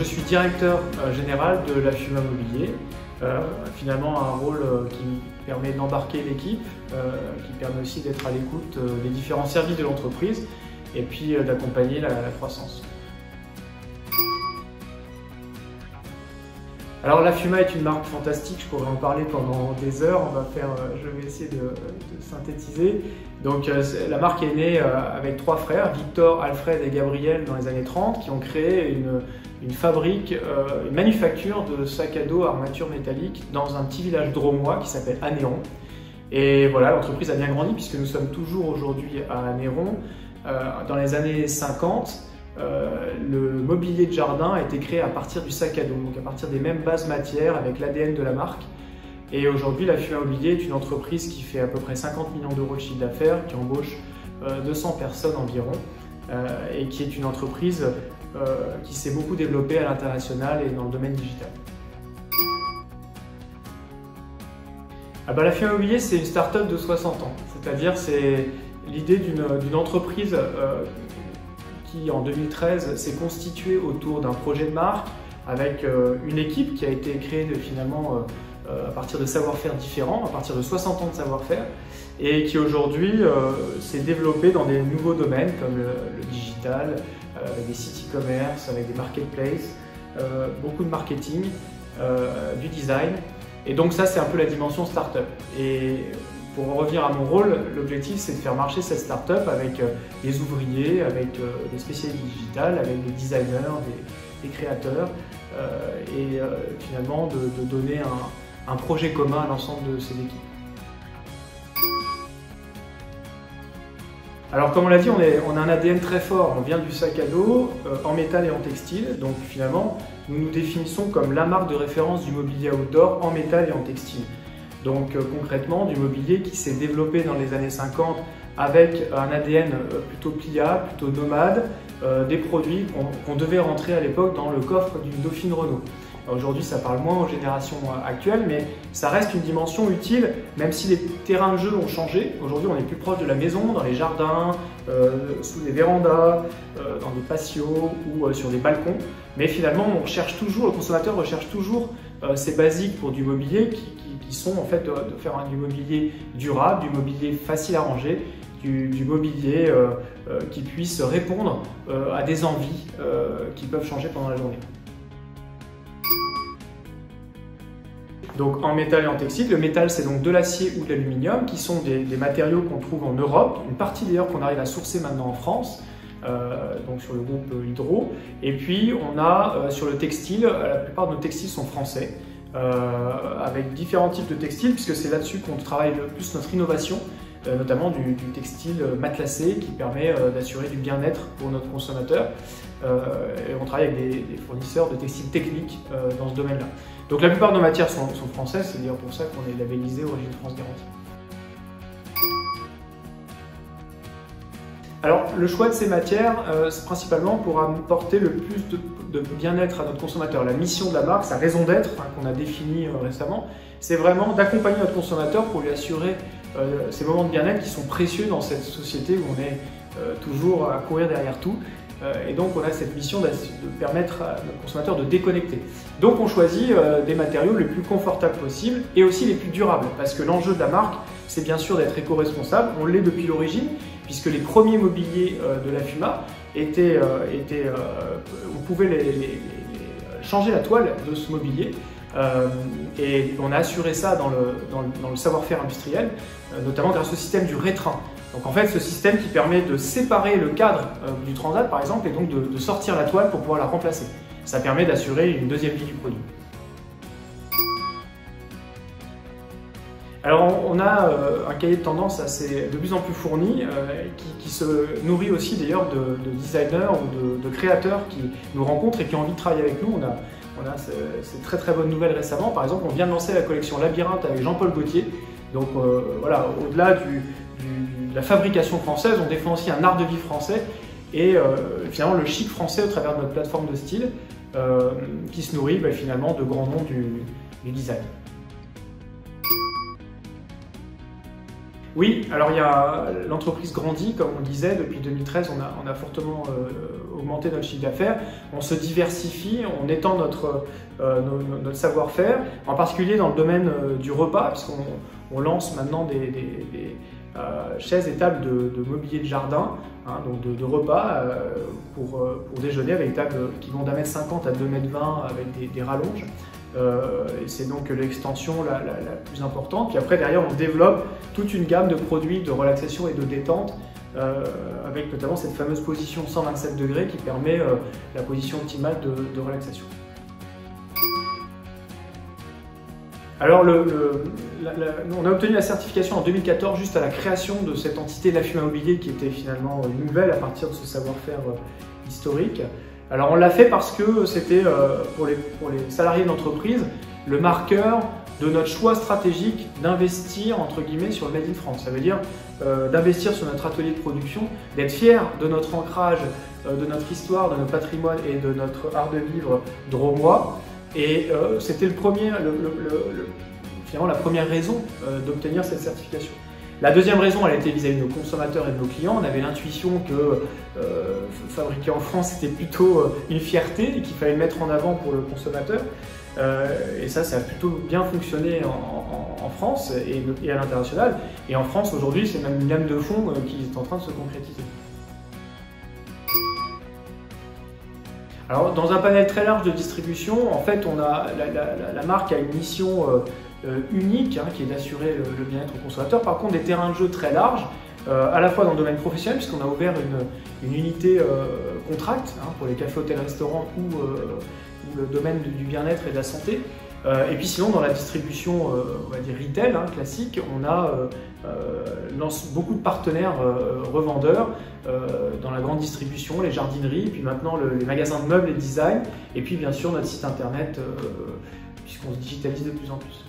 je suis directeur général de la FUMA Mobilier. Finalement un rôle qui permet d'embarquer l'équipe, qui permet aussi d'être à l'écoute des différents services de l'entreprise et puis d'accompagner la croissance. Alors la FUMA est une marque fantastique, je pourrais en parler pendant des heures, je vais essayer de synthétiser. Donc la marque est née avec 3 frères, Victor, Alfred et Gabriel, dans les années 30, qui ont créé une fabrique, une manufacture de sacs à dos à armature métallique dans un petit village drômois qui s'appelle Anéron. Et voilà, l'entreprise a bien grandi puisque nous sommes toujours aujourd'hui à Anéron. Dans les années 50, le mobilier de jardin a été créé à partir du sac à dos, donc à partir des mêmes bases matières avec l'ADN de la marque. Et aujourd'hui, la FUMA Mobilier est une entreprise qui fait à peu près 50 millions d'euros de chiffre d'affaires, qui embauche 200 personnes environ, et qui est une entreprise qui s'est beaucoup développée à l'international et dans le domaine digital. La FUMA Mobilier, c'est une start-up de 60 ans, c'est-à-dire c'est l'idée d'une entreprise qui, en 2013, s'est constituée autour d'un projet de marque avec une équipe qui a été créée finalement à partir de savoir-faire différents, à partir de 60 ans de savoir-faire, et qui aujourd'hui s'est développée dans des nouveaux domaines comme le digital, avec des sites e-commerce, avec des marketplaces, beaucoup de marketing, du design. Et donc ça, c'est un peu la dimension start-up. Et pour en revenir à mon rôle, l'objectif c'est de faire marcher cette start-up avec des ouvriers, avec des spécialistes digital, avec des designers, des créateurs, et finalement de donner un projet commun à l'ensemble de ces équipes. Alors comme on l'a dit, on a un ADN très fort, on vient du sac à dos en métal et en textile, donc finalement nous nous définissons comme la marque de référence du mobilier outdoor en métal et en textile. Donc concrètement du mobilier qui s'est développé dans les années 50 avec un ADN plutôt pliable, plutôt nomade, des produits qu'on devait rentrer à l'époque dans le coffre d'une Dauphine Renault. Aujourd'hui, ça parle moins aux générations actuelles, mais ça reste une dimension utile, même si les terrains de jeu ont changé. Aujourd'hui, on est plus proche de la maison, dans les jardins, sous des vérandas, dans des patios ou sur des balcons. Mais finalement, le consommateur recherche toujours ces basiques pour du mobilier qui sont en fait de faire du mobilier durable, du mobilier facile à ranger, du mobilier qui puisse répondre à des envies qui peuvent changer pendant la journée. Donc en métal et en textile, le métal c'est donc de l'acier ou de l'aluminium qui sont des matériaux qu'on trouve en Europe, une partie d'ailleurs qu'on arrive à sourcer maintenant en France, donc sur le groupe Hydro. Et puis on a sur le textile, la plupart de nos textiles sont français, avec différents types de textiles puisque c'est là-dessus qu'on travaille le plus notre innovation, notamment du textile matelassé qui permet d'assurer du bien-être pour notre consommateur. Et on travaille avec des fournisseurs de textiles techniques dans ce domaine-là. Donc la plupart de nos matières sont françaises, c'est d'ailleurs pour ça qu'on est labellisé Origine France Garantie. Alors le choix de ces matières, c'est principalement pour apporter le plus de bien-être à notre consommateur. La mission de la marque, sa raison d'être qu'on a définie récemment, c'est vraiment d'accompagner notre consommateur pour lui assurer ces moments de bien-être qui sont précieux dans cette société où on est toujours à courir derrière tout. Et donc on a cette mission de permettre à notre consommateur de déconnecter. Donc on choisit des matériaux les plus confortables possibles et aussi les plus durables, parce que l'enjeu de la marque, c'est bien sûr d'être éco-responsable, on l'est depuis l'origine, puisque les premiers mobiliers de la FUMA on pouvait changer la toile de ce mobilier, et on a assuré ça dans le savoir-faire industriel, notamment grâce au système du rétrain. Donc en fait, ce système qui permet de séparer le cadre du transat par exemple et donc de sortir la toile pour pouvoir la remplacer. Ça permet d'assurer une deuxième vie du produit. Alors on a un cahier de tendance de plus en plus fourni qui se nourrit aussi d'ailleurs de designers ou de créateurs qui nous rencontrent et qui ont envie de travailler avec nous. On a ces très bonnes nouvelles récemment. Par exemple, on vient de lancer la collection Labyrinthe avec Jean-Paul Gaultier. Donc voilà, au-delà de la fabrication française, on défend aussi un art de vie français et finalement le chic français au travers de notre plateforme de style qui se nourrit finalement de grands noms du design. Oui, alors l'entreprise grandit, comme on le disait, depuis 2013, on a fortement augmenté notre chiffre d'affaires, on se diversifie, on étend notre savoir-faire, en particulier dans le domaine du repas, puisqu'on lance maintenant des chaises et tables de mobilier de jardin, hein, donc de repas pour déjeuner, avec des tables qui vont d'1,50 m à 2,20 m avec des rallonges. Et c'est donc l'extension la plus importante. Puis après, derrière, on développe toute une gamme de produits de relaxation et de détente, avec notamment cette fameuse position 127 degrés qui permet la position optimale de relaxation. Alors, on a obtenu la certification en 2014 juste à la création de cette entité Lafuma Mobilier qui était finalement nouvelle à partir de ce savoir-faire historique. Alors on l'a fait parce que c'était pour les salariés d'entreprise le marqueur de notre choix stratégique d'investir entre guillemets sur le Made in France. Ça veut dire d'investir sur notre atelier de production, d'être fier de notre ancrage, de notre histoire, de notre patrimoine et de notre art de vivre drômois. Et c'était finalement la première raison d'obtenir cette certification. La deuxième raison, elle était vis-à-vis de nos consommateurs et de nos clients. On avait l'intuition que fabriquer en France, c'était plutôt une fierté et qu'il fallait le mettre en avant pour le consommateur. Et ça a plutôt bien fonctionné en France et à l'international. Et en France, aujourd'hui, c'est même une lame de fond qui est en train de se concrétiser. Alors, dans un panel très large de distribution, en fait, la marque a une mission unique, hein, qui est d'assurer le bien-être au consommateur. Par contre, des terrains de jeu très larges, à la fois dans le domaine professionnel, puisqu'on a ouvert une unité contract, hein, pour les cafés, hôtels, restaurants ou le domaine du bien-être et de la santé. Et puis sinon, dans la distribution, on va dire retail, hein, classique, on a beaucoup de partenaires revendeurs dans la grande distribution, les jardineries, puis maintenant les magasins de meubles et design, et puis bien sûr notre site internet, puisqu'on se digitalise de plus en plus.